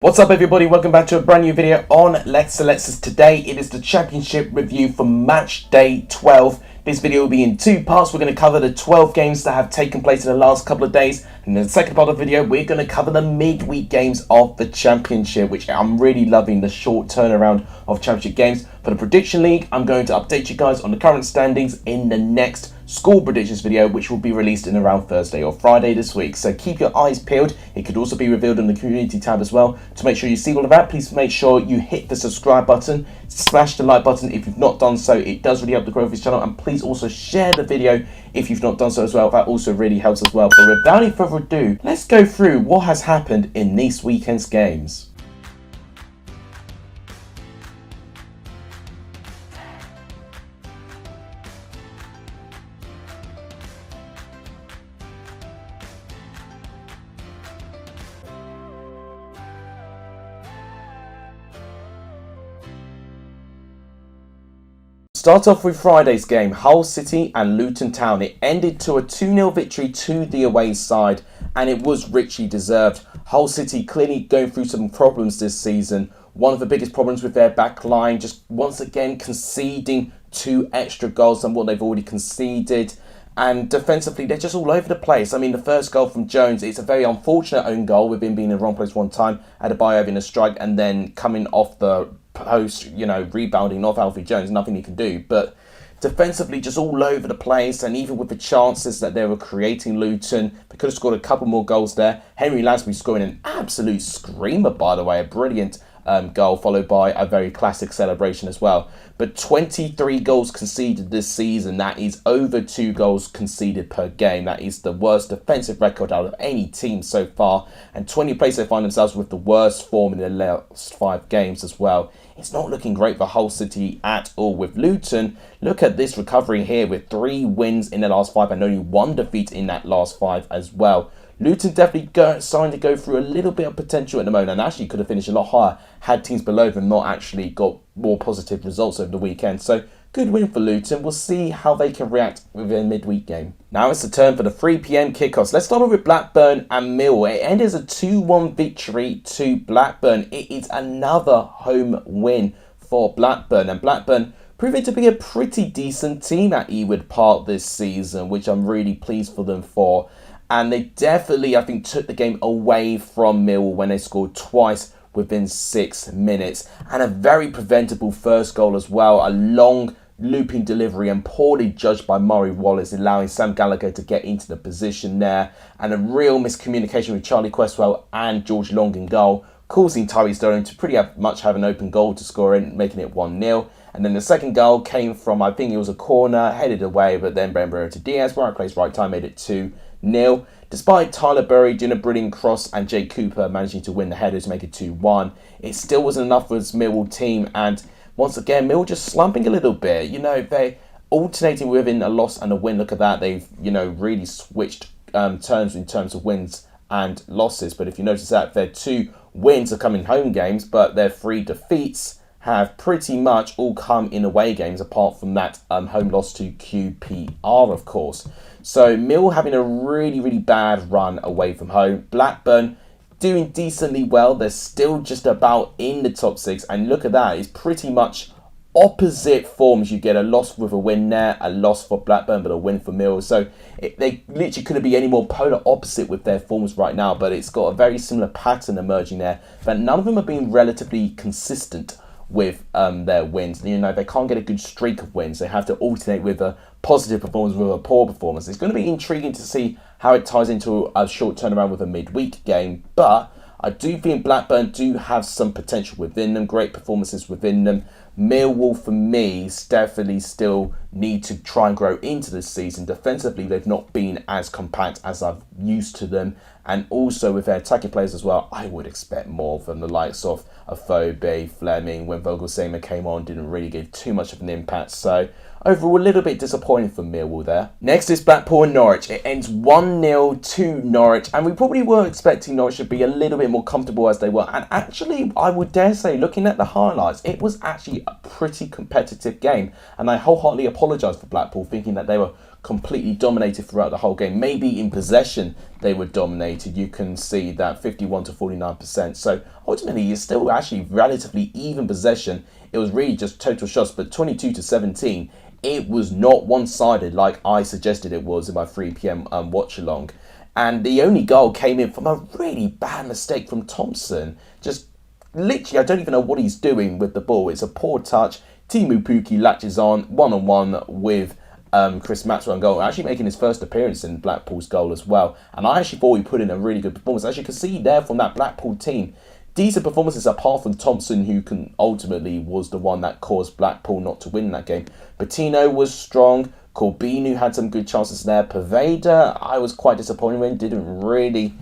What's up everybody, welcome back to a brand new video on Lexalexus. Today it is the championship review for match day 12. This video will be in two parts. We're going to cover the 12 games that have taken place in the last couple of days. And in the second part of the video, we're going to cover the midweek games of the championship, which I'm really loving the short turnaround of championship games. For the prediction league, I'm going to update you guys on the current standings in the next score predictions video, which will be released in around Thursday or Friday this week. So keep your eyes peeled. It could also be revealed in the community tab as well. To make sure you see all of that, please make sure you hit the subscribe button, smash the like button if you've not done so. It does really help the growth of this channel, and please also share the video if you've not done so as well. That also really helps as well. But without any further ado, let's go through what has happened in this weekend's games. Start off with Friday's game, Hull City and Luton Town. It ended to a 2-0 victory to the away side, and it was richly deserved. Hull City clearly going through some problems this season. One of the biggest problems with their back line, just once again conceding 2 extra goals than what they've already conceded. And defensively, they're just all over the place. I mean, the first goal from Jones, it's a very unfortunate own goal with him being in the wrong place one time, Adebayo having a strike and then coming off the post, rebounding off Alfie Jones, nothing he can do. But defensively, just all over the place, and even with the chances that they were creating, Luton, they could have scored a couple more goals there. Henry Lansbury scoring an absolute screamer, by the way, a brilliant goal, followed by a very classic celebration as well. But 23 goals conceded this season, that is over 2 goals conceded per game. That is the worst defensive record out of any team so far, and 20 players they find themselves with the worst form in their last 5 games as well. It's not looking great for Hull City at all. With Luton, look at this recovery here with 3 wins in the last 5 and only 1 defeat in that last 5 as well. Luton definitely starting to go through a little bit of potential at the moment, and actually could have finished a lot higher had teams below them not actually got more positive results over the weekend. So good win for Luton. We'll see how they can react with their midweek game. Now it's the turn for the 3 PM kickoffs. Let's start off with Blackburn and Millwall. It ended as a 2-1 victory to Blackburn. It is another home win for Blackburn, and Blackburn proving to be a pretty decent team at Ewood Park this season, which I'm really pleased for them for. And they definitely, I think, took the game away from Millwall when they scored twice within 6 minutes. And a very preventable first goal as well. A long looping delivery and poorly judged by Murray Wallace, allowing Sam Gallagher to get into the position there. And a real miscommunication with Charlie Cresswell and George Long in goal, causing Tyree Sterling to pretty much have an open goal to score in, making it 1-0. And then the second goal came from, I think it was a corner, headed away, but then Brembro to Diaz, right place, right time, made it 2-0. Despite Tyler Burry doing a brilliant cross and Jay Cooper managing to win the header to make it 2-1, it still wasn't enough for this Millwall team. And once again, Millwall just slumping a little bit. They're alternating within a loss and a win. Look at that. They've, really switched terms in terms of wins and losses. But if you notice that their 2 wins are coming home games, but their 3 defeats have pretty much all come in away games, apart from that home loss to QPR, of course. So Mill having a really, really bad run away from home. Blackburn doing decently well. They're still just about in the top 6. And look at that. It's pretty much opposite forms. You get a loss with a win there, a loss for Blackburn, but a win for Mill. So they literally couldn't be any more polar opposite with their forms right now. But it's got a very similar pattern emerging there. But none of them have been relatively consistent with their wins. They can't get a good streak of wins. They have to alternate with a positive performance with a poor performance. It's going to be intriguing to see how it ties into a short turnaround with a midweek game, but I do think Blackburn do have some potential within them, great performances within them. Millwall, for me, definitely still need to try and grow into this season. Defensively, they've not been as compact as I've used to them. And also with their attacking players as well, I would expect more from the likes of Afobe, Fleming. When Vogelsema came on, didn't really give too much of an impact. So overall, a little bit disappointing for Millwall there. Next is Blackpool and Norwich. It ends 1-0 to Norwich, and we probably were expecting Norwich to be a little bit more comfortable as they were. And actually, I would dare say, looking at the highlights, it was actually a pretty competitive game. And I wholeheartedly apologise for Blackpool, thinking that they were completely dominated throughout the whole game. Maybe in possession they were dominated. You can see that 51 to 49%. So ultimately it's still actually relatively even possession. It was really just total shots, but 22 to 17, it was not one-sided like I suggested it was in my 3 p.m. watch-along. And the only goal came in from a really bad mistake from Thompson. Just literally, I don't even know what he's doing with the ball. It's a poor touch. Timu Puki latches on one-on-one with Chris Maxwell in goal, actually making his first appearance in Blackpool's goal as well. And I actually thought he put in a really good performance. As you can see there from that Blackpool team, decent performances apart from Thompson, who ultimately was the one that caused Blackpool not to win that game. Patino was strong. Corbinu had some good chances there. Poveda, I was quite disappointed when didn't really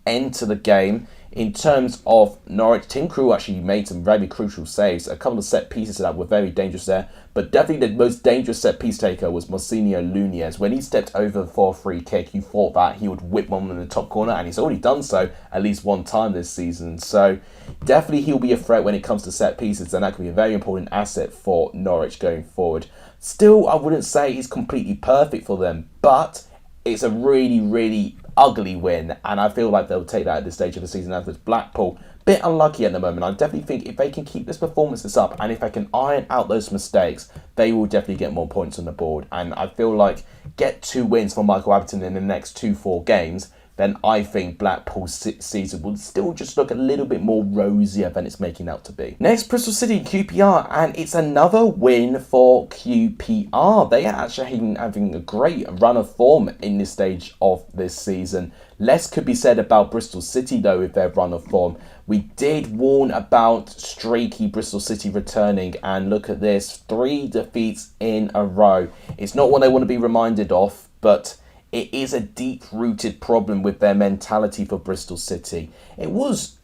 enter the game. In terms of Norwich, Tim Krul actually made some very crucial saves. A couple of set pieces that were very dangerous there. But definitely the most dangerous set piece taker was Marcinho Nunez. When he stepped over for a free kick, you thought that he would whip one in the top corner, and he's already done so at least one time this season. So definitely he'll be a threat when it comes to set pieces, and that could be a very important asset for Norwich going forward. Still, I wouldn't say he's completely perfect for them, but it's a really, really ugly win, and I feel like they'll take that at this stage of the season. As with Blackpool, bit unlucky at the moment. I definitely think if they can keep this performances up, and if they can iron out those mistakes, they will definitely get more points on the board. And I feel like get 2 wins for Michael Abington in the next 2-4 games, then I think Blackpool's season will still just look a little bit more rosier than it's making out to be. Next, Bristol City, QPR, and it's another win for QPR. They are actually having a great run of form in this stage of this season. Less could be said about Bristol City, though, with their run of form. We did warn about streaky Bristol City returning, and look at this, 3 defeats in a row. It's not what they want to be reminded of, but it is a deep-rooted problem with their mentality for Bristol City. It was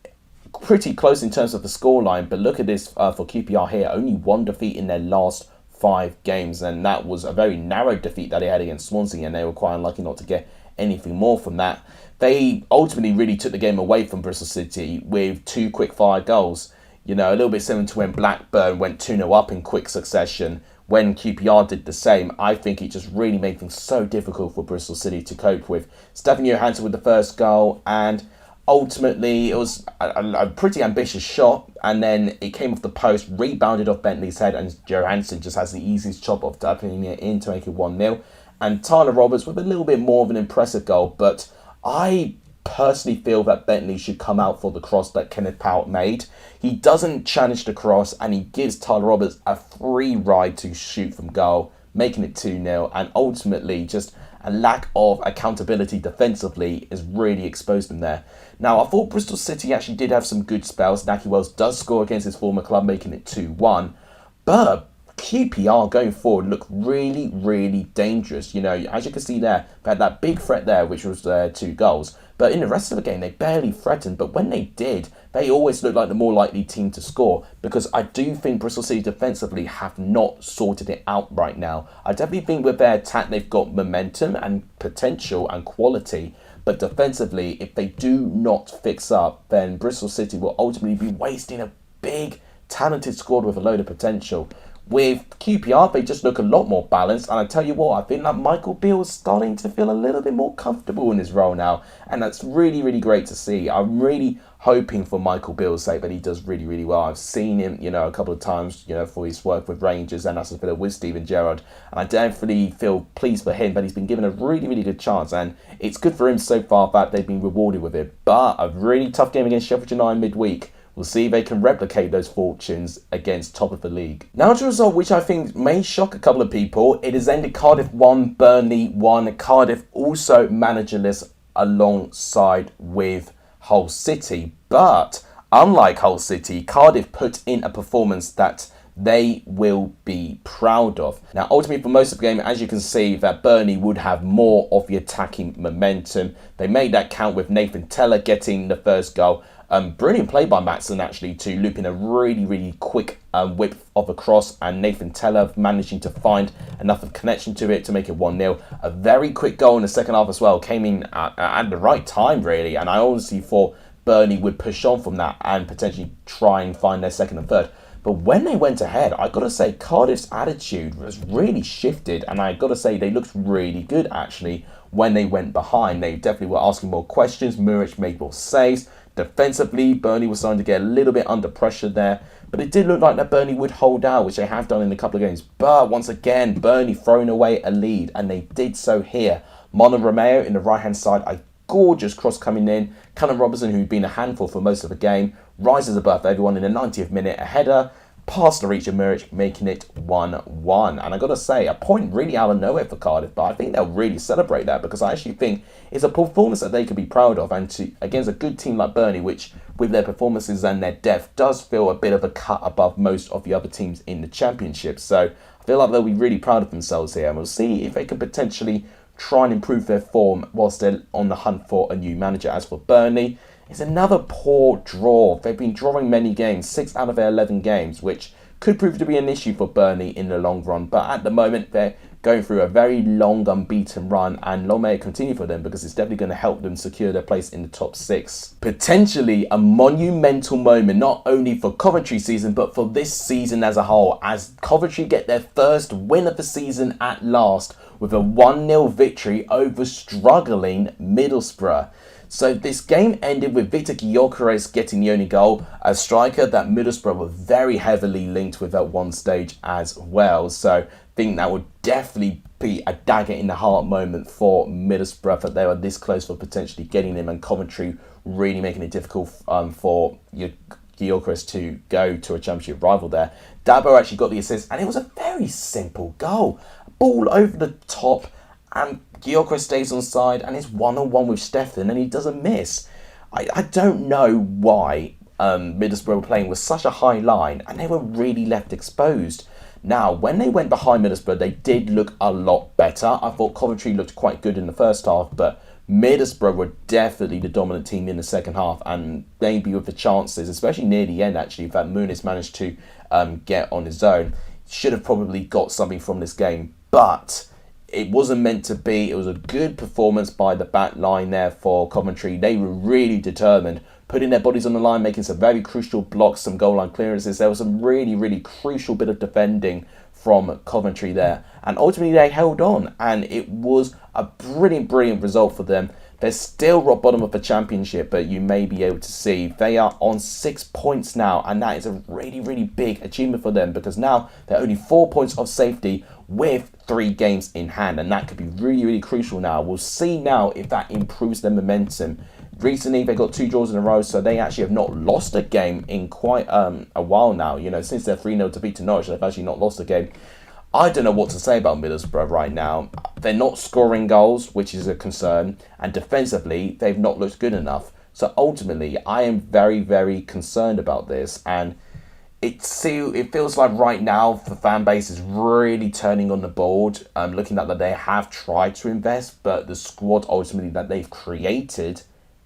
pretty close in terms of the scoreline, but look at this for QPR here. Only 1 defeat in their last 5 games, and that was a very narrow defeat that they had against Swansea, and they were quite unlucky not to get anything more from that. They ultimately really took the game away from Bristol City with 2 quick-fire goals. You know, a little bit similar to when Blackburn went 2-0 up in quick succession. When QPR did the same, I think it just really made things so difficult for Bristol City to cope with. Stefan Johansson with the first goal, and ultimately it was a pretty ambitious shot, and then it came off the post, rebounded off Bentley's head, and Johansson just has the easiest chop of tapping it in to make it 1-0. And Tyler Roberts with a little bit more of an impressive goal, but I personally feel that Bentley should come out for the cross that Kenneth Powell made. He doesn't challenge the cross, and he gives Tyler Roberts a free ride to shoot from goal, making it 2-0, and ultimately just a lack of accountability defensively is really exposed him there. Now, I thought Bristol City actually did have some good spells. Naki Wells does score against his former club, making it 2-1, but QPR going forward look really, really dangerous. You know, as you can see there, they had that big threat there, which was their 2 goals. But in the rest of the game, they barely threatened. But when they did, they always looked like the more likely team to score. Because I do think Bristol City defensively have not sorted it out right now. I definitely think with their attack, they've got momentum and potential and quality. But defensively, if they do not fix up, then Bristol City will ultimately be wasting a big, talented squad with a load of potential. With QPR, they just look a lot more balanced, and I tell you what, I think that Michael Beale is starting to feel a little bit more comfortable in his role now, and that's really, really great to see. I'm really hoping for Michael Beale's sake that he does really, really well. I've seen him, you know, a couple of times, you know, for his work with Rangers and Aston Villa with Steven Gerrard, and I definitely feel pleased for him that he's been given a really, really good chance, and it's good for him so far that they've been rewarded with it. But a really tough game against Sheffield United midweek. We'll see if they can replicate those fortunes against top of the league. Now to a result which I think may shock a couple of people. It has ended Cardiff 1, Burnley 1. Cardiff also managerless alongside with Hull City. But unlike Hull City, Cardiff put in a performance that they will be proud of. Now, ultimately, for most of the game, as you can see, that Burnley would have more of the attacking momentum. They made that count with Nathan Teller getting the first goal. Brilliant play by Matson, actually, to loop in a really, really quick whip of a cross, and Nathan Teller managing to find enough of connection to it to make it 1-0. A very quick goal in the second half as well. Came in at the right time, really, and I honestly thought Burnley would push on from that and potentially try and find their second and third. But when they went ahead, I got to say, Cardiff's attitude was really shifted. And I got to say, they looked really good, actually, when they went behind. They definitely were asking more questions. Muric made more saves. Defensively, Burnley was starting to get a little bit under pressure there. But it did look like that Burnley would hold out, which they have done in a couple of games. But once again, Burnley throwing away a lead. And they did so here. Mono Romeo in the right-hand side, a gorgeous cross coming in. Callum Robertson, who'd been a handful for most of the game, rises above everyone in the 90th minute. A header past the reach of Muric, making it 1-1. And I got to say, a point really out of nowhere for Cardiff, but I think they'll really celebrate that because I actually think it's a performance that they could be proud of, and against a good team like Burnley, which with their performances and their depth does feel a bit of a cut above most of the other teams in the Championship. So I feel like they'll be really proud of themselves here, and we'll see if they can potentially try and improve their form whilst they're on the hunt for a new manager. As for Burnley, it's another poor draw. They've been drawing many games, 6 out of their 11 games, which could prove to be an issue for Burnley in the long run. But at the moment, they're going through a very long unbeaten run, and long may it continue for them because it's definitely going to help them secure their place in the top 6. Potentially a monumental moment, not only for Coventry season, but for this season as a whole, as Coventry get their first win of the season at last with a 1-0 victory over struggling Middlesbrough. So this game ended with Victor Gyökeres getting the only goal, a striker that Middlesbrough were very heavily linked with at one stage as well. So I think that would definitely be a dagger in the heart moment for Middlesbrough, that they were this close for potentially getting him, and Coventry really making it difficult for Gyökeres to go to a Championship rival there. Dabo actually got the assist, and it was a very simple goal. Ball over the top, and Gyökeres stays on side, and it's 1-on-1 with Stefan, and he doesn't miss. I don't know why Middlesbrough were playing with such a high line, and they were really left exposed. Now, when they went behind Middlesbrough, they did look a lot better. I thought Coventry looked quite good in the first half, but Middlesbrough were definitely the dominant team in the second half, and maybe with the chances, especially near the end actually, that Muniz managed to get on his own, should have probably got something from this game. But it wasn't meant to be. It was a good performance by the back line there for Coventry. They were really determined, putting their bodies on the line, making some very crucial blocks, some goal line clearances. There was some really crucial bit of defending from Coventry there. And ultimately they held on, and it was a brilliant result for them. They're still rock bottom of the Championship, but you may be able to see they are on 6 points now, and that is a really big achievement for them, because now they're only 4 points of safety with 3 games in hand, and that could be really crucial now. We'll see now if that improves their momentum. Recently, they got 2 draws in a row, so they actually have not lost a game in quite a while now. You know, since their 3-0 defeat to Norwich, they've actually not lost a game. I don't know what to say about Middlesbrough right now. They're not scoring goals, which is a concern, and defensively, they've not looked good enough. So ultimately, I am very concerned about this, and it feels like right now the fan base is really turning on the board, looking at that they have tried to invest, but the squad ultimately that they've created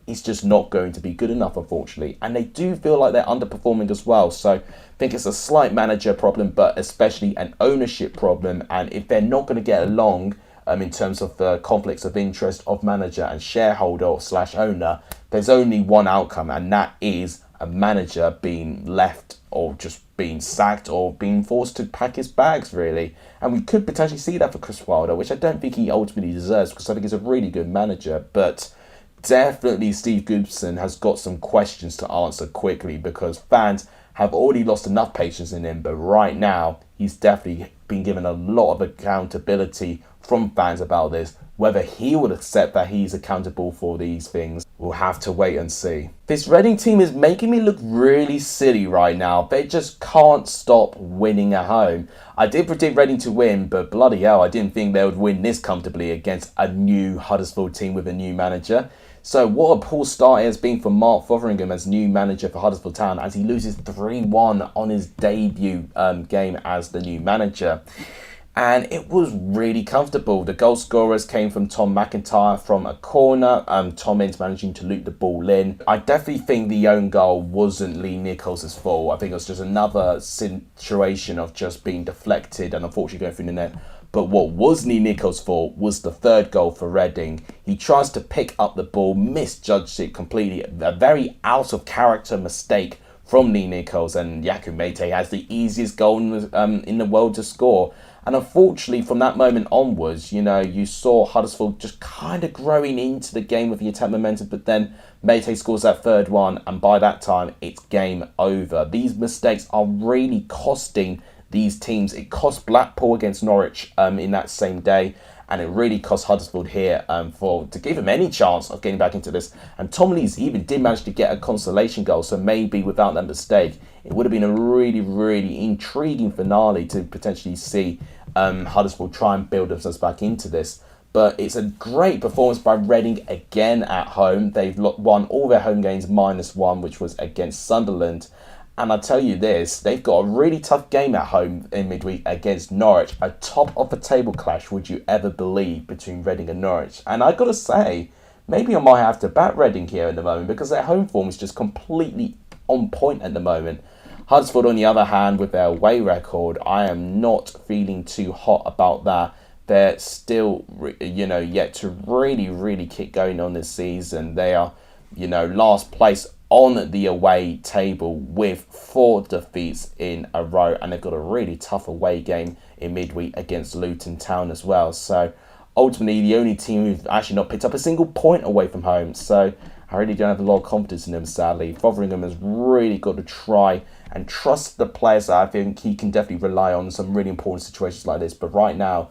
is just not going to be good enough, unfortunately. And they do feel like they're underperforming as well. So I think it's a slight manager problem, but especially an ownership problem. And if they're not going to get along in terms of the conflicts of interest of manager and shareholder / owner, there's only one outcome, and that is a manager being left or just being sacked or being forced to pack his bags, really. And we could potentially see that for Chris Wilder, which I don't think he ultimately deserves, because I think he's a really good manager. But definitely Steve Gibson has got some questions to answer quickly, because fans have already lost enough patience in him, but right now he's definitely been given a lot of accountability from fans about this. Whether he will accept that he's accountable for these things, we'll have to wait and see. This Reading team is making me look really silly right now. They just can't stop winning at home. I did predict Reading to win, but bloody hell, I didn't think they would win this comfortably against a new Huddersfield team with a new manager. So what a poor start it has been for Mark Fotheringham as new manager for Huddersfield Town, as he loses 3-1 on his debut game as the new manager. And it was really comfortable. The goal scorers came from Tom McIntyre from a corner. Tom Ince managing to loop the ball in. I definitely think the own goal wasn't Lee Nichols' fault. I think it was just another situation of just being deflected and unfortunately going through the net. But what was Lee Nichols' fault was the third goal for Reading. He tries to pick up the ball, misjudged it completely. A very out of character mistake from Lee Nichols, and Yaku Mate has the easiest goal in the world to score. And unfortunately, from that moment onwards, you saw Huddersfield just kind of growing into the game with the attack momentum, but then Mate scores that third one, and by that time, it's game over. These mistakes are really costing these teams. It cost Blackpool against Norwich in that same day, and it really cost Huddersfield here to give them any chance of getting back into this. And Tom Lees even did manage to get a consolation goal, so maybe without that mistake, it would have been a really, really intriguing finale to potentially see Huddersfield try and build themselves back into this. But it's a great performance by Reading again at home. They've won all their home games -1, which was against Sunderland. And I'll tell you this, they've got a really tough game at home in midweek against Norwich. A top of the table clash, would you ever believe, between Reading and Norwich. And I got to say, maybe I might have to back Reading here at the moment, because their home form is just completely on point at the moment. Huddersfield, on the other hand, with their away record, I am not feeling too hot about that. They're still, yet to really, really kick going on this season. They are, last place on the away table with 4 defeats in a row, and they've got a really tough away game in midweek against Luton Town as well. So ultimately, the only team who've actually not picked up a single point away from home. So I really don't have a lot of confidence in them, sadly. Rotherham has really got to try and trust the players that I think he can definitely rely on in some really important situations like this. But right now,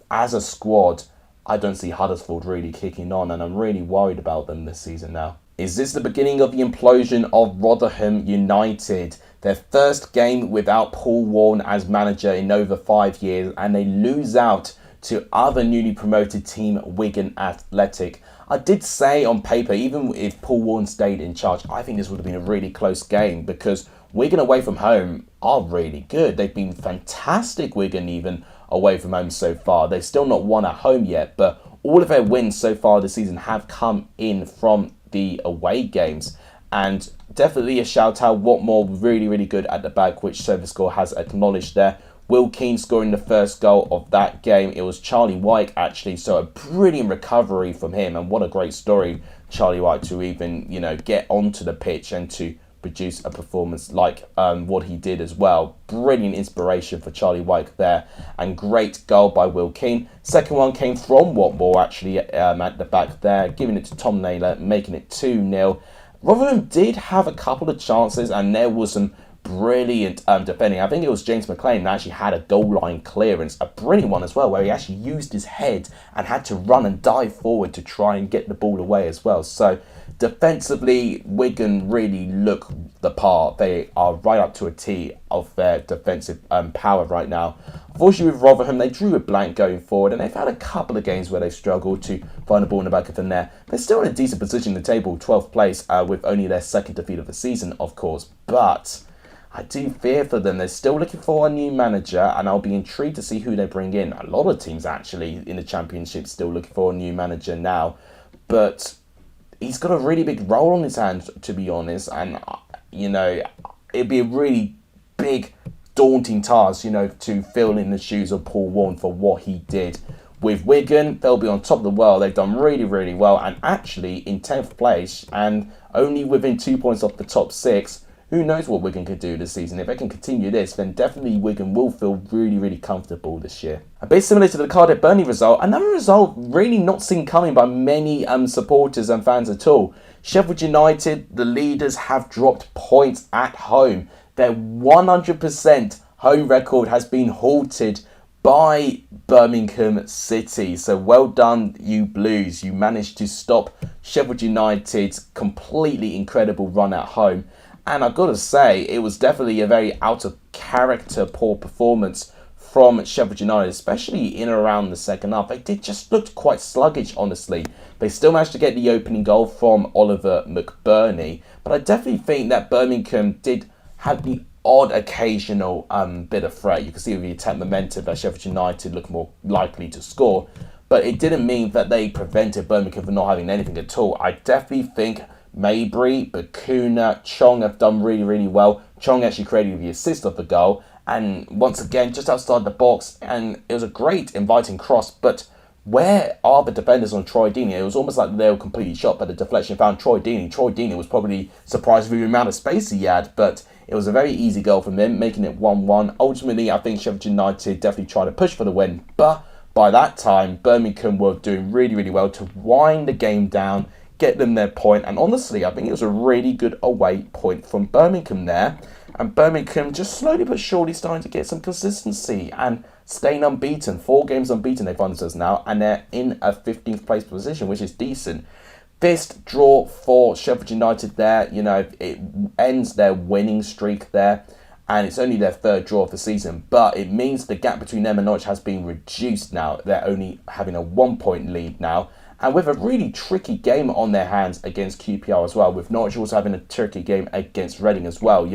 as a squad, I don't see Huddersfield really kicking on, and I'm really worried about them this season now. Is this the beginning of the implosion of Rotherham United? Their first game without Paul Warne as manager in over 5 years, and they lose out to other newly promoted team Wigan Athletic. I did say on paper, even if Paul Warne stayed in charge, I think this would have been a really close game, because Wigan away from home are really good. They've been fantastic, Wigan, even away from home so far. They've still not won at home yet, but all of their wins so far this season have come in from the away games. And definitely a shout out, Watmore really, really good at the back, which SofaScore has acknowledged there. Will Keane scoring the first goal of that game. It was Charlie White actually, so a brilliant recovery from him, and what a great story, Charlie White, to even get onto the pitch and to produce a performance like what he did as well. Brilliant inspiration for Charlie White there, and great goal by Will Keane. Second one came from Watmore actually at the back there, giving it to Tom Naylor, making it 2-0. Rotherham did have a couple of chances, and there was some brilliant defending. I think it was James McLean that actually had a goal line clearance, a brilliant one as well, where he actually used his head and had to run and dive forward to try and get the ball away as well. So defensively, Wigan really look the part. They are right up to a T of their defensive power right now. Unfortunately with Rotherham, they drew a blank going forward, and they've had a couple of games where they've struggled to find the ball in the back of the net. They're still in a decent position in the table, 12th place, with only their second defeat of the season, of course. But I do fear for them. They're still looking for a new manager, and I'll be intrigued to see who they bring in. A lot of teams actually in the Championship still looking for a new manager now, but he's got a really big role on his hands, to be honest, and it'd be a really big, daunting task, to fill in the shoes of Paul Warne for what he did. With Wigan, they'll be on top of the world. They've done really, really well, and actually in 10th place, and only within 2 points off the top 6. Who knows what Wigan could do this season? If they can continue this, then definitely Wigan will feel really, really comfortable this year. A bit similar to the Cardiff Burnley result, another result really not seen coming by many supporters and fans at all. Sheffield United, the leaders, have dropped points at home. Their 100% home record has been halted by Birmingham City. So well done, you Blues. You managed to stop Sheffield United's completely incredible run at home. And I've got to say, it was definitely a very out of character poor performance from Sheffield United, especially in and around the second half. They just looked quite sluggish, honestly. They still managed to get the opening goal from Oliver McBurney, but I definitely think that Birmingham did have the odd occasional bit of threat. You can see with the attack momentum that Sheffield United looked more likely to score, but it didn't mean that they prevented Birmingham from not having anything at all. I definitely think Mabry, Bakuna, Chong have done really, really well. Chong actually created the assist of the goal, and once again, just outside the box, and it was a great inviting cross, but where are the defenders on Troy Deeney? It was almost like they were completely shot by the deflection, found Troy Deeney. Troy Deeney was probably surprised with the amount of space he had, but it was a very easy goal from him, making it 1-1. Ultimately, I think Sheffield United definitely tried to push for the win, but by that time, Birmingham were doing really, really well to wind the game down, get them their point, and honestly, I think it was a really good away point from Birmingham there. And Birmingham just slowly but surely starting to get some consistency and staying unbeaten. 4 games unbeaten they find themselves now, and they're in a 15th place position, which is decent. Fifth draw for Sheffield United there. It ends their winning streak there, and it's only their 3rd draw of the season. But it means the gap between them and Norwich has been reduced now. They're only having a 1-point lead now, and with a really tricky game on their hands against QPR as well, with Norwich also having a tricky game against Reading as well.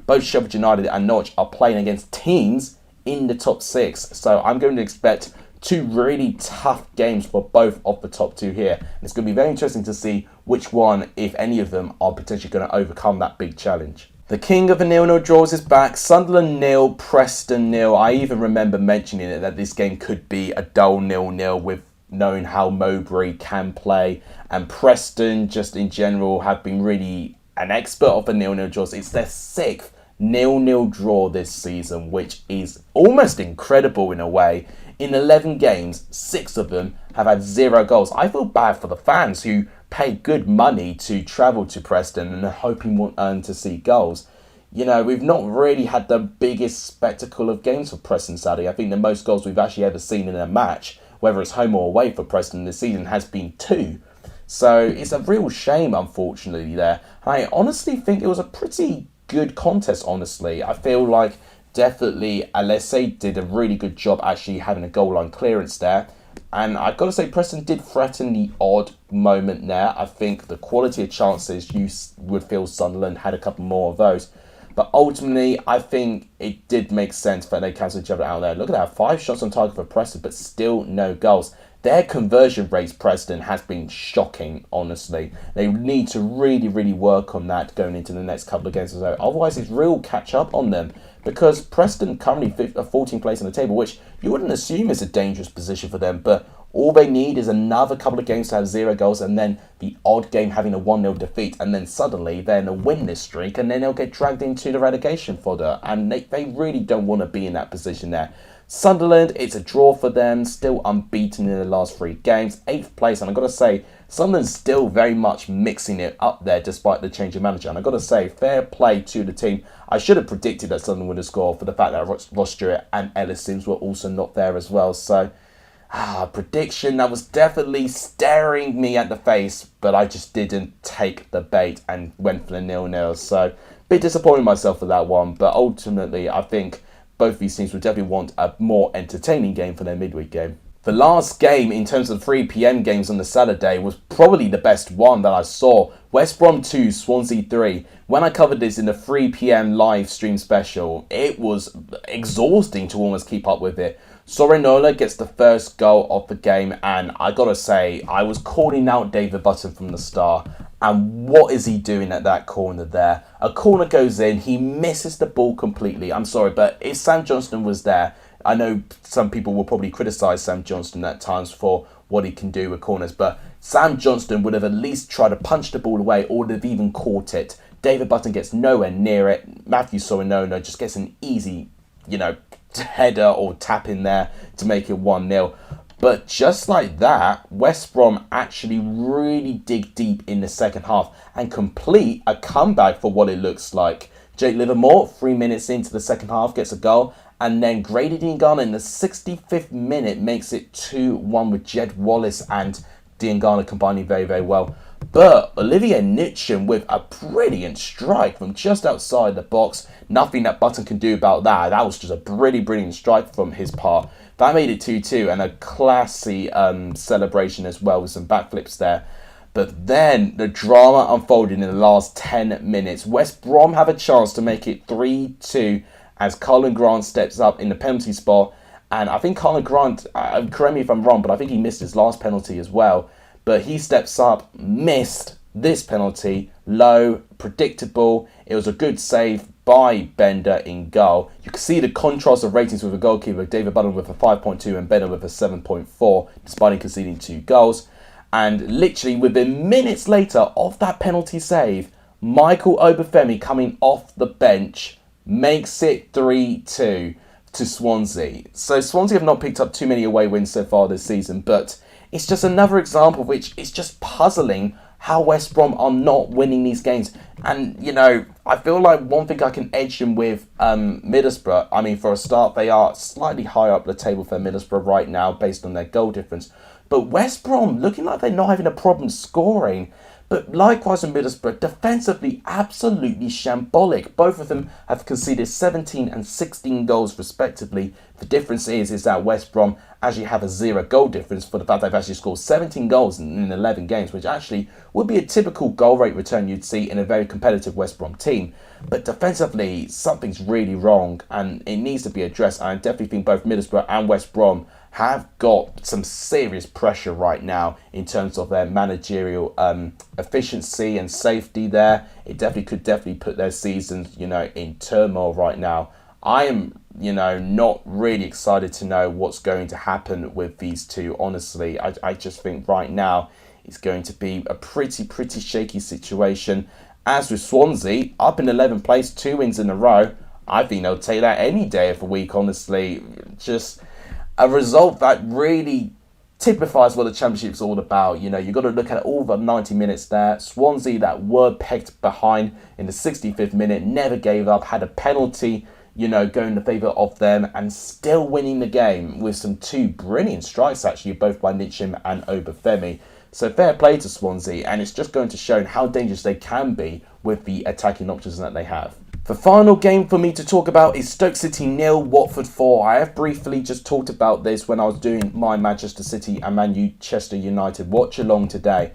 Both Sheffield United and Norwich are playing against teams in the top 6. So I'm going to expect 2 really tough games for both of the top 2 here. And it's going to be very interesting to see which one, if any of them, are potentially going to overcome that big challenge. The king of the 0-0 draws is back. Sunderland 0, Preston 0. I even remember mentioning it that this game could be a dull 0-0 with knowing how Mowbray can play, and Preston just in general have been really an expert of the 0-0 draws. It's their 6th 0-0 draw this season, which is almost incredible in a way. In 11 games, 6 of them have had 0 goals. I feel bad for the fans who pay good money to travel to Preston and are hoping to see goals. We've not really had the biggest spectacle of games for Preston, sadly. I think the most goals we've actually ever seen in a match, whether it's home or away for Preston this season, has been 2. So it's a real shame, unfortunately, there. I honestly think it was a pretty good contest, honestly. I feel like definitely Alese did a really good job actually having a goal line clearance there. And I've got to say, Preston did threaten the odd moment there. I think the quality of chances, you would feel Sunderland had a couple more of those. But ultimately, I think it did make sense that they cancelled each other out there. Look at that, 5 shots on target for Preston, but still no goals. Their conversion rates, Preston, has been shocking, honestly. They need to really, really work on that going into the next couple of games or so. Otherwise, it's real catch up on them. Because Preston currently 14th place on the table, which you wouldn't assume is a dangerous position for them. But all they need is another couple of games to have 0 goals, and then the odd game having a 1-0 defeat. And then suddenly they're in a winless streak, and then they'll get dragged into the relegation fodder. And they really don't want to be in that position there. Sunderland, it's a draw for them, still unbeaten in the last 3 games, 8th place, and I've got to say, Sunderland's still very much mixing it up there despite the change of manager, and I've got to say, fair play to the team. I should have predicted that Sunderland would have scored for the fact that Ross Stewart and Ellis Sims were also not there as well, so prediction that was definitely staring me at the face, but I just didn't take the bait and went for the 0-0, so a bit disappointed myself for that one, but ultimately I think both these teams would definitely want a more entertaining game for their midweek game. The last game in terms of 3 PM games on the Saturday was probably the best one that I saw. West Brom 2, Swansea 3. When I covered this in the 3 PM live stream special, it was exhausting to almost keep up with it. Sorinola gets the first goal of the game, and I gotta say, I was calling out David Button from the start. And what is he doing at that corner there? A corner goes in, he misses the ball completely. I'm sorry, but if Sam Johnston was there, I know some people will probably criticise Sam Johnston at times for what he can do with corners, but Sam Johnston would have at least tried to punch the ball away or would have even caught it. David Button gets nowhere near it. Matthew Sorinola just gets an easy, header or tap in there to make it 1-0. But just like that, West Brom actually really dig deep in the second half and complete a comeback for what it looks like. Jake Livermore, 3 minutes into the second half, gets a goal. And then Grady Diangana in the 65th minute makes it 2-1 with Jed Wallace and Diangana combining very, very well. But Olivier Nitchin with a brilliant strike from just outside the box. Nothing that Button can do about that. That was just a brilliant strike from his part. That made it 2-2 and a classy celebration as well with some backflips there. But then the drama unfolded in the last 10 minutes. West Brom have a chance to make it 3-2 as Colin Grant steps up in the penalty spot. And I think Colin Grant, correct me if I'm wrong, but I think he missed his last penalty as well. But he steps up, missed this penalty, low, predictable. It was a good save by Bender in goal. You can see the contrast of ratings with a goalkeeper, David Butler with a 5.2 and Bender with a 7.4, despite conceding 2 goals. And literally within minutes later of that penalty save, Michael Obafemi coming off the bench makes it 3-2 to Swansea. So Swansea have not picked up too many away wins so far this season, but it's just another example which is just puzzling how West Brom are not winning these games. And, you know, I feel like one thing I can edge them with Middlesbrough. I mean, for a start, they are slightly higher up the table for Middlesbrough right now based on their goal difference. But West Brom looking like they're not having a problem scoring. But likewise in Middlesbrough, defensively absolutely shambolic. Both of them have conceded 17 and 16 goals respectively. The difference is that West Brom actually have a 0 goal difference for the fact they've actually scored 17 goals in 11 games, which actually would be a typical goal rate return you'd see in a very competitive West Brom team. But defensively, something's really wrong and it needs to be addressed. I definitely think both Middlesbrough and West Brom have got some serious pressure right now in terms of their managerial efficiency and safety there. It could put their seasons, you know, in turmoil right now. I am, you know, not really excited to know what's going to happen with these two. Honestly, I just think right now it's going to be a pretty shaky situation. As with Swansea, up in 11th place, 2 wins in a row. I think they'll take that any day of the week, honestly. Just a result that really typifies what the Championship's all about. You know, you've got to look at all the 90 minutes there. Swansea that were pegged behind in the 65th minute, never gave up, had a penalty, you know, going in favour of them and still winning the game with some 2 brilliant strikes actually, both by Nitcham and Obafemi. So fair play to Swansea, and it's just going to show how dangerous they can be with the attacking options that they have. The final game for me to talk about is Stoke City 0, Watford 4. I have briefly just talked about this when I was doing my Manchester City and Manchester United watch along today.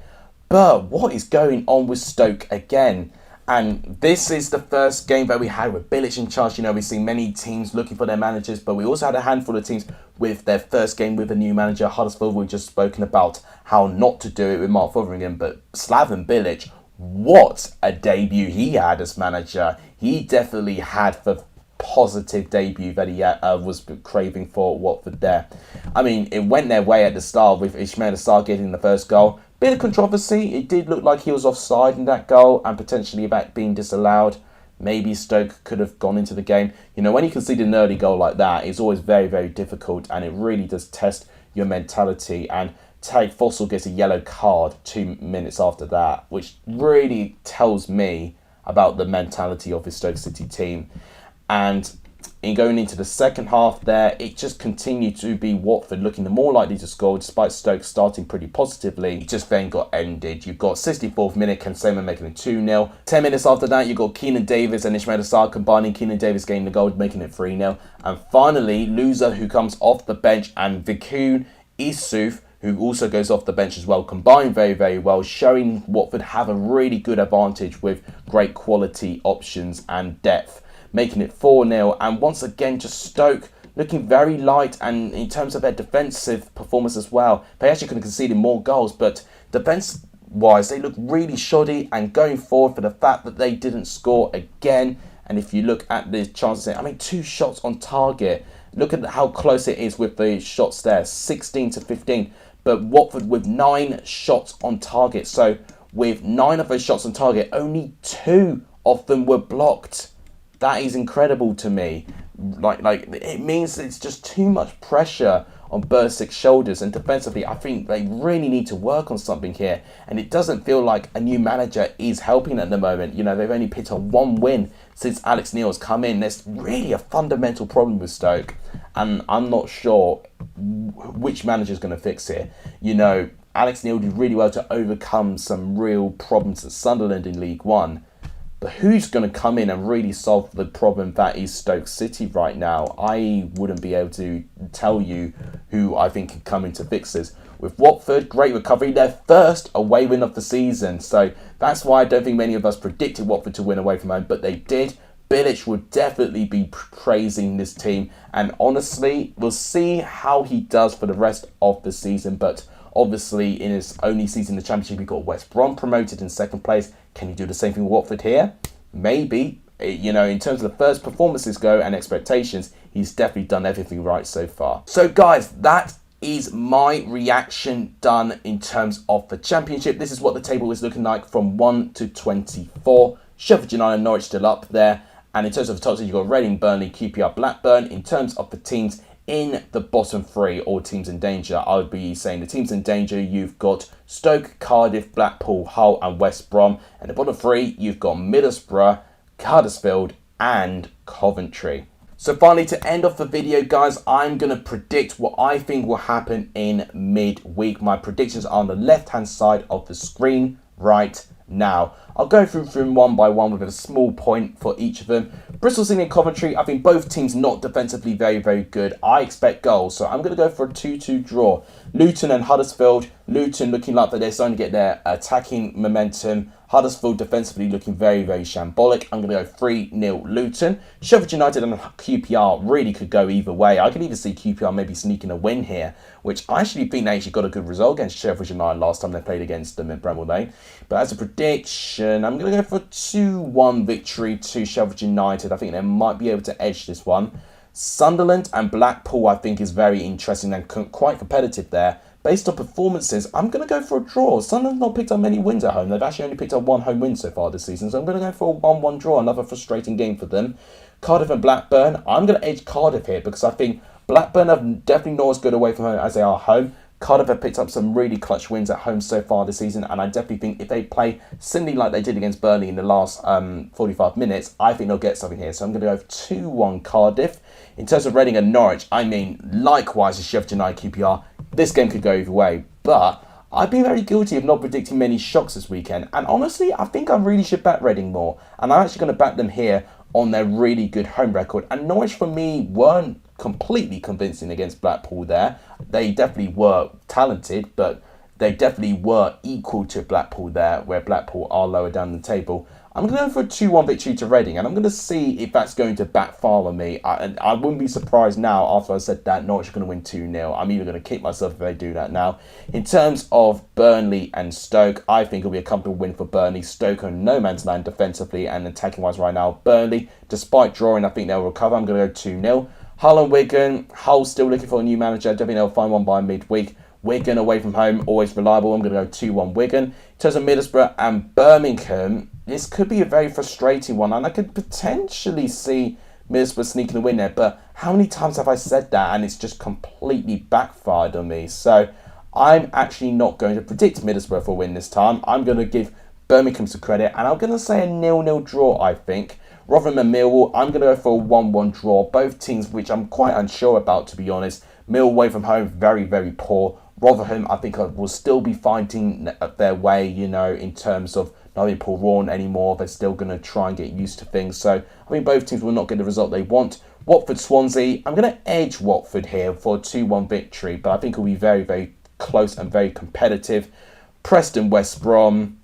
But what is going on with Stoke again? And this is the first game that we had with Bilic in charge. You know, we've seen many teams looking for their managers, but we also had a handful of teams with their first game with a new manager. Huddersfield, we've just spoken about how not to do it with Mark Fotheringham, but Slaven Bilic, what a debut he had as manager. He definitely had the positive debut that he was craving for Watford there. I mean, it went their way at the start with Ismail Assar getting the first goal. Bit of controversy. It did look like he was offside in that goal and potentially about being disallowed. Maybe Stoke could have gone into the game. You know, when you concede an early goal like that, it's always very difficult and it really does test your mentality. And Tariq Fossil gets a yellow card 2 minutes after that, which really tells me about the mentality of the Stoke City team. And in going into the second half there, it just continued to be Watford looking the more likely to score despite Stoke starting pretty positively. It just then got ended. You've got 64th minute, Ken Sema making it 2-0. 10 minutes after that, you've got Keenan Davis and Ismail Assar combining. Keenan Davis getting the goal, making it 3-0. And finally, Loser, who comes off the bench, and Vikun Issouf, who also goes off the bench as well, combined very well, showing Watford have a really good advantage with great quality options and depth, making it 4-0. And once again, just Stoke looking very light, and in terms of their defensive performance as well, they actually could have conceded more goals, but defence-wise, they look really shoddy. And going forward, for the fact that they didn't score again, and if you look at the chances, I mean, 2 shots on target. Look at how close it is with the shots there, 16-15. But Watford with 9 shots on target. So with 9 of those shots on target, only 2 of them were blocked. That is incredible to me. Like it means it's just too much pressure on Bursic's shoulders, and defensively I think they really need to work on something here, and it doesn't feel like a new manager is helping at the moment. You know, they've only picked up 1 win since Alex Neil has come in. There's really a fundamental problem with Stoke, and I'm not sure which manager is going to fix it. You know, Alex Neil did really well to overcome some real problems at Sunderland in League One. But who's going to come in and really solve the problem that is Stoke City right now? I wouldn't be able to tell you who I think can come in to fix this. With Watford, great recovery, their first away win of the season. So that's why I don't think many of us predicted Watford to win away from home, but they did. Bilic would definitely be praising this team. And honestly, we'll see how he does for the rest of the season. But obviously, in his only season in the Championship, he got West Brom promoted in 2nd place. Can he do the same thing with Watford here? Maybe. You know, in terms of the first performances go and expectations, he's definitely done everything right so far. So guys, that is my reaction done in terms of the Championship. This is what the table is looking like from 1 to 24. Sheffield United and Norwich still up there. And in terms of the top 6, you've got Reading, Burnley, QPR, Blackburn. In terms of the teams in the bottom 3, or teams in danger, I would be saying the teams in danger, you've got Stoke, Cardiff, Blackpool, Hull and West Brom. And the bottom 3, you've got Middlesbrough, Huddersfield and Coventry. So finally, to end off the video, guys, I'm going to predict what I think will happen in midweek. My predictions are on the left-hand side of the screen right now. I'll go through them one by one with a small point for each of them. Bristol City and Coventry, I think both teams not defensively very, very good. I expect goals, so I'm going to go for a 2-2 draw. Luton and Huddersfield. Luton looking like that they're starting to get their attacking momentum. Huddersfield defensively looking very, very shambolic. I'm going to go 3-0 Luton. Sheffield United and QPR really could go either way. I can even see QPR maybe sneaking a win here, which I actually think they actually got a good result against Sheffield United last time they played against them at Bramall Lane. But as a prediction, I'm going to go for a 2-1 victory to Sheffield United. I think they might be able to edge this one. Sunderland and Blackpool, I think, is very interesting and quite competitive there. Based on performances, I'm going to go for a draw. Sunderland not picked up many wins at home. They've actually only picked up 1 home win so far this season. So I'm going to go for a 1-1 draw. Another frustrating game for them. Cardiff and Blackburn. I'm going to edge Cardiff here because I think Blackburn have definitely not as good away from home as they are home. Cardiff have picked up some really clutch wins at home so far this season. And I definitely think if they play similarly like they did against Burnley in the last 45 minutes, I think they'll get something here. So I'm going to go 2-1 Cardiff. In terms of Reading and Norwich, I mean, likewise as Sheff Utd QPR, this game could go either way, but I've been very guilty of not predicting many shocks this weekend, and honestly, I think I really should back Reading more, and I'm actually going to back them here on their really good home record. And Norwich, for me, weren't completely convincing against Blackpool there. They definitely were talented, but they definitely were equal to Blackpool there, where Blackpool are lower down the table. I'm going to go for a 2-1 victory to Reading, and I'm going to see if that's going to backfire on me. I wouldn't be surprised now after I said that Norwich are going to win 2-0. I'm even going to kick myself if they do that now. In terms of Burnley and Stoke, I think it'll be a comfortable win for Burnley. Stoke are no man's land defensively and attacking-wise right now. Burnley, despite drawing, I think they'll recover. I'm going to go 2-0. Hull and Wigan. Hull still looking for a new manager. I don't think they'll find one by midweek. Wigan away from home, always reliable. I'm going to go 2-1 Wigan. In terms of Middlesbrough and Birmingham, this could be a very frustrating one, and I could potentially see Middlesbrough sneaking a win there, but how many times have I said that and it's just completely backfired on me? So I'm actually not going to predict Middlesbrough for a win this time. I'm going to give Birmingham some credit, and I'm going to say a 0-0 draw, I think. Rotherham and Millwall, I'm going to go for a 1-1 draw. Both teams which I'm quite unsure about, to be honest. Millwall away from home, very, very poor. Rotherham, I think, will still be fighting their way, you know, in terms of not being Paul Rawn anymore. They're still going to try and get used to things. So I think both teams will not get the result they want. Watford, Swansea, I'm going to edge Watford here for a 2-1 victory, but I think it'll be very, very close and very competitive. Preston, West Brom.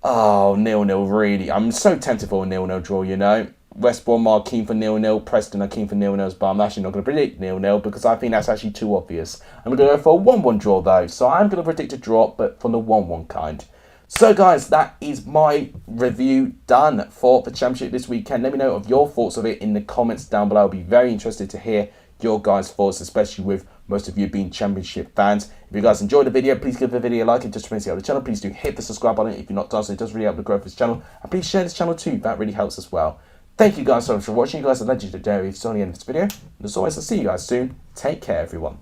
Oh, 0-0, really. I'm so tempted for a 0-0 draw, you know. West Brom are keen for 0-0. Preston are keen for 0-0s, but I'm actually not going to predict 0-0 because I think that's actually too obvious. I'm going to go for a 1-1 draw, though. So I'm going to predict a draw, but from the 1-1 kind. So, guys, that is my review done for the Championship this weekend. Let me know of your thoughts of it in the comments down below. I'll be very interested to hear your guys' thoughts, especially with most of you being Championship fans. If you guys enjoyed the video, please give the video a like, and just to see out the channel, please do hit the subscribe button if you're not done so. It does really help the growth of this channel, and please share this channel too. That really helps as well. Thank you guys so much for watching. You guys are legendary. It's on the end of this video, and as always, I'll see you guys soon. Take care, everyone.